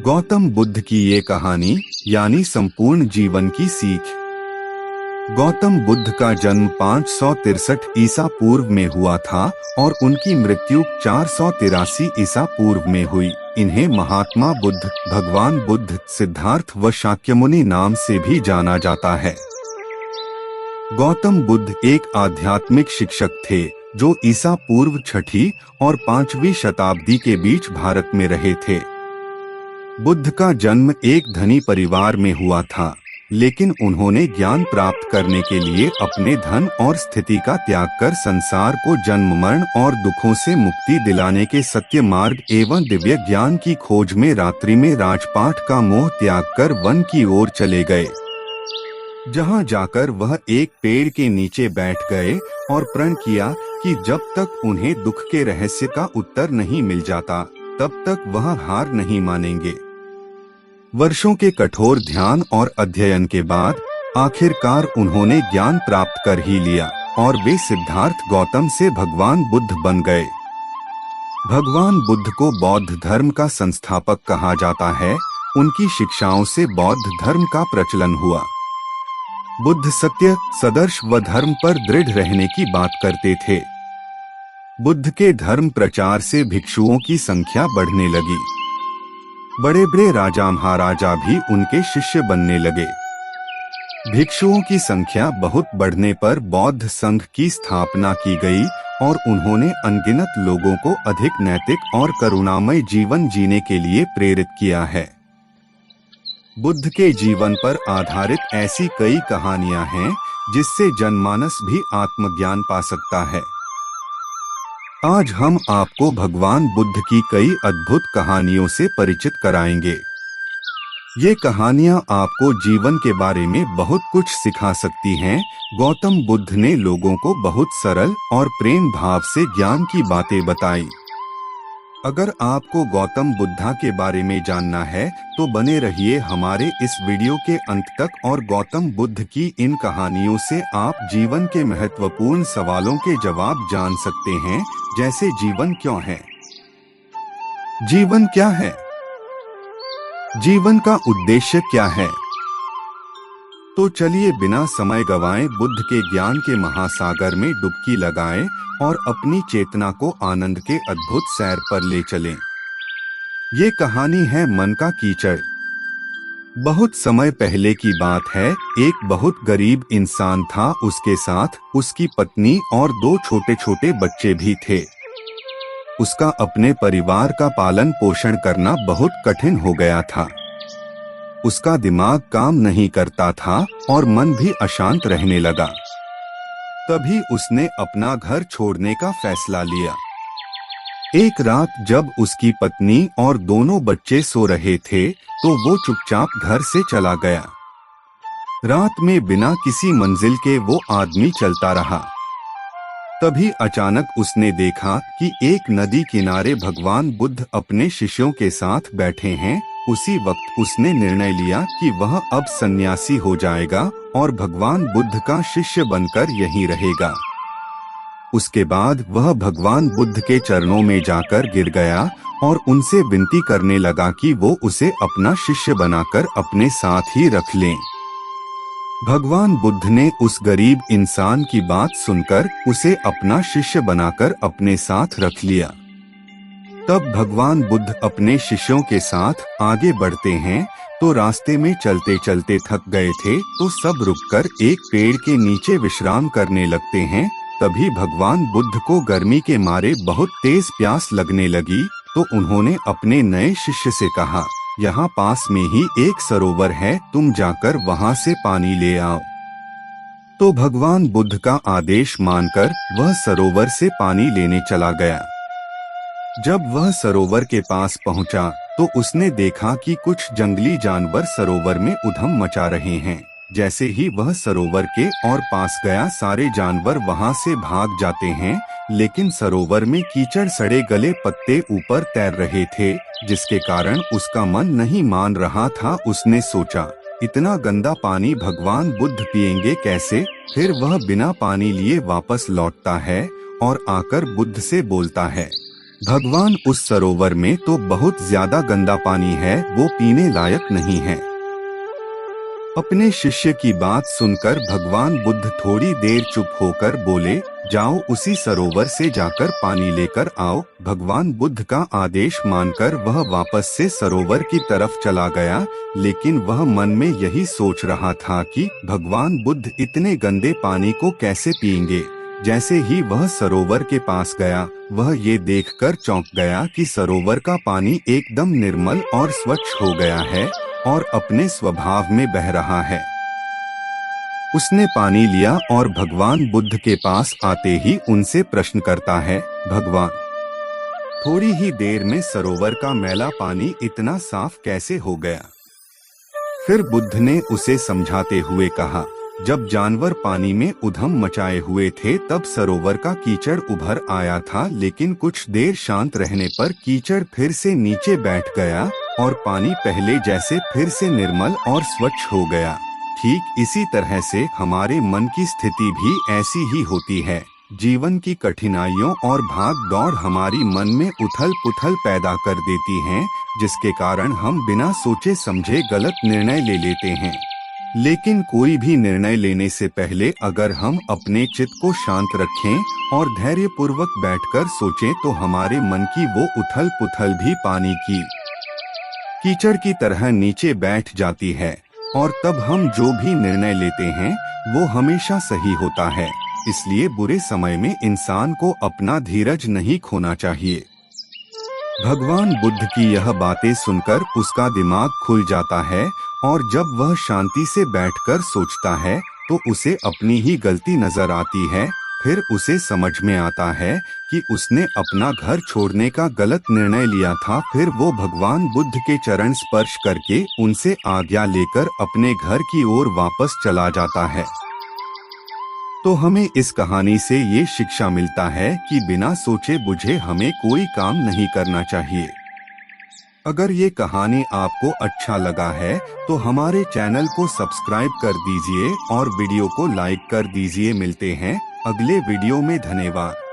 गौतम बुद्ध की ये कहानी यानी संपूर्ण जीवन की सीख। गौतम बुद्ध का जन्म 563 ईसा पूर्व में हुआ था और उनकी मृत्यु 483 ईसा पूर्व में हुई। इन्हें महात्मा बुद्ध, भगवान बुद्ध, सिद्धार्थ व शाक्यमुनि नाम से भी जाना जाता है। गौतम बुद्ध एक आध्यात्मिक शिक्षक थे जो ईसा पूर्व 6वीं और 5वीं शताब्दी के बीच भारत में रहे थे। बुद्ध का जन्म एक धनी परिवार में हुआ था, लेकिन उन्होंने ज्ञान प्राप्त करने के लिए अपने धन और स्थिति का त्याग कर संसार को जन्म मरण और दुखों से मुक्ति दिलाने के सत्य मार्ग एवं दिव्य ज्ञान की खोज में रात्रि में राजपाट का मोह त्याग कर वन की ओर चले गए। जहां जाकर वह एक पेड़ के नीचे बैठ गए और प्रण किया कि जब तक उन्हें दुख के रहस्य का उत्तर नहीं मिल जाता तब तक वह हार नहीं मानेंगे। वर्षों के कठोर ध्यान और अध्ययन के बाद आखिरकार उन्होंने ज्ञान प्राप्त कर ही लिया और वे सिद्धार्थ गौतम से भगवान बुद्ध बन गए। भगवान बुद्ध को बौद्ध धर्म का संस्थापक कहा जाता है। उनकी शिक्षाओं से बौद्ध धर्म का प्रचलन हुआ। बुद्ध सत्य, सदर्श व धर्म पर दृढ़ रहने की बात करते थे। बुद्ध के धर्म प्रचार से भिक्षुओं की संख्या बढ़ने लगी। बड़े बड़े राजा महाराजा भी उनके शिष्य बनने लगे। भिक्षुओं की संख्या बहुत बढ़ने पर बौद्ध संघ की स्थापना की गई और उन्होंने अनगिनत लोगों को अधिक नैतिक और करुणामय जीवन जीने के लिए प्रेरित किया है। बुद्ध के जीवन पर आधारित ऐसी कई कहानियां हैं जिससे जनमानस भी आत्मज्ञान पा सकता है। आज हम आपको भगवान बुद्ध की कई अद्भुत कहानियों से परिचित कराएंगे। ये कहानियां आपको जीवन के बारे में बहुत कुछ सिखा सकती हैं। गौतम बुद्ध ने लोगों को बहुत सरल और प्रेम भाव से ज्ञान की बातें बताई। अगर आपको गौतम बुद्धा के बारे में जानना है तो बने रहिए हमारे इस वीडियो के अंत तक और गौतम बुद्ध की इन कहानियों से आप जीवन के महत्वपूर्ण सवालों के जवाब जान सकते हैं, जैसे जीवन क्यों है, जीवन क्या है, जीवन का उद्देश्य क्या है। तो चलिए बिना समय गवाएं बुद्ध के ज्ञान के महासागर में डुबकी लगाएं और अपनी चेतना को आनंद के अद्भुत सैर पर ले चलें। ये कहानी है मन का कीचड़। बहुत समय पहले की बात है। एक बहुत गरीब इंसान था। उसके साथ उसकी पत्नी और 2 छोटे छोटे बच्चे भी थे। उसका अपने परिवार का पालन पोषण करना बहुत कठिन हो गया था। उसका दिमाग काम नहीं करता था और मन भी अशांत रहने लगा। तभी उसने अपना घर छोड़ने का फैसला लिया। एक रात जब उसकी पत्नी और दोनों बच्चे सो रहे थे तो वो चुपचाप घर से चला गया। रात में बिना किसी मंजिल के वो आदमी चलता रहा। तभी अचानक उसने देखा कि एक नदी किनारे भगवान बुद्ध अपने शिष्यों के साथ बैठे हैं। उसी वक्त उसने निर्णय लिया कि वह अब सन्यासी हो जाएगा और भगवान बुद्ध का शिष्य बनकर यहीं रहेगा। उसके बाद वह भगवान बुद्ध के चरणों में जाकर गिर गया और उनसे विनती करने लगा कि वो उसे अपना शिष्य बनाकर अपने साथ ही रख लें। भगवान बुद्ध ने उस गरीब इंसान की बात सुनकर उसे अपना शिष्य बनाकर अपने साथ रख लिया। तब भगवान बुद्ध अपने शिष्यों के साथ आगे बढ़ते हैं तो रास्ते में चलते चलते थक गए थे तो सब रुककर एक पेड़ के नीचे विश्राम करने लगते हैं। तभी भगवान बुद्ध को गर्मी के मारे बहुत तेज प्यास लगने लगी तो उन्होंने अपने नए शिष्य से कहा, यहाँ पास में ही एक सरोवर है, तुम जाकर वहाँ से पानी ले आओ। तो भगवान बुद्ध का आदेश मानकर वह सरोवर से पानी लेने चला गया। जब वह सरोवर के पास पहुंचा तो उसने देखा कि कुछ जंगली जानवर सरोवर में उधम मचा रहे हैं। जैसे ही वह सरोवर के और पास गया सारे जानवर वहां से भाग जाते हैं, लेकिन सरोवर में कीचड़ सड़े गले पत्ते ऊपर तैर रहे थे, जिसके कारण उसका मन नहीं मान रहा था। उसने सोचा, इतना गंदा पानी भगवान बुद्ध पिएंगे कैसे। फिर वह बिना पानी लिए वापस लौटता है और आकर बुद्ध से बोलता है, भगवान उस सरोवर में तो बहुत ज्यादा गंदा पानी है, वो पीने लायक नहीं है। अपने शिष्य की बात सुनकर भगवान बुद्ध थोड़ी देर चुप होकर बोले, जाओ उसी सरोवर से जाकर पानी लेकर आओ। भगवान बुद्ध का आदेश मानकर वह वापस से सरोवर की तरफ चला गया, लेकिन वह मन में यही सोच रहा था कि भगवान बुद्ध इतने गंदे पानी को कैसे पिएंगे। जैसे ही वह सरोवर के पास गया, वह ये देखकर चौंक गया कि सरोवर का पानी एकदम निर्मल और स्वच्छ हो गया है और अपने स्वभाव में बह रहा है। उसने पानी लिया और भगवान बुद्ध के पास आते ही उनसे प्रश्न करता है, भगवान, थोड़ी ही देर में सरोवर का मैला पानी इतना साफ कैसे हो गया? फिर बुद्ध ने उसे समझाते हुए कहा, जब जानवर पानी में उधम मचाए हुए थे तब सरोवर का कीचड़ उभर आया था, लेकिन कुछ देर शांत रहने पर कीचड़ फिर से नीचे बैठ गया और पानी पहले जैसे फिर से निर्मल और स्वच्छ हो गया। ठीक इसी तरह से हमारे मन की स्थिति भी ऐसी ही होती है। जीवन की कठिनाइयों और भाग दौड़ हमारी मन में उथल पुथल पैदा कर देती हैं, जिसके कारण हम बिना सोचे समझे गलत निर्णय ले लेते हैं। लेकिन कोई भी निर्णय लेने से पहले अगर हम अपने चित्त को शांत रखें और धैर्यपूर्वक बैठकर सोचें तो हमारे मन की वो उथल पुथल भी पानी की कीचड़ की तरह नीचे बैठ जाती है और तब हम जो भी निर्णय लेते हैं वो हमेशा सही होता है। इसलिए बुरे समय में इंसान को अपना धीरज नहीं खोना चाहिए। भगवान बुद्ध की यह बातें सुनकर उसका दिमाग खुल जाता है और जब वह शांति से बैठकर सोचता है तो उसे अपनी ही गलती नजर आती है। फिर उसे समझ में आता है कि उसने अपना घर छोड़ने का गलत निर्णय लिया था। फिर वो भगवान बुद्ध के चरण स्पर्श करके उनसे आज्ञा लेकर अपने घर की ओर वापस चला जाता है। तो हमें इस कहानी से ये शिक्षा मिलता है कि बिना सोचे बुझे हमें कोई काम नहीं करना चाहिए। अगर ये कहानी आपको अच्छा लगा है तो हमारे चैनल को सब्सक्राइब कर दीजिए और वीडियो को लाइक कर दीजिए। मिलते हैं अगले वीडियो में। धन्यवाद।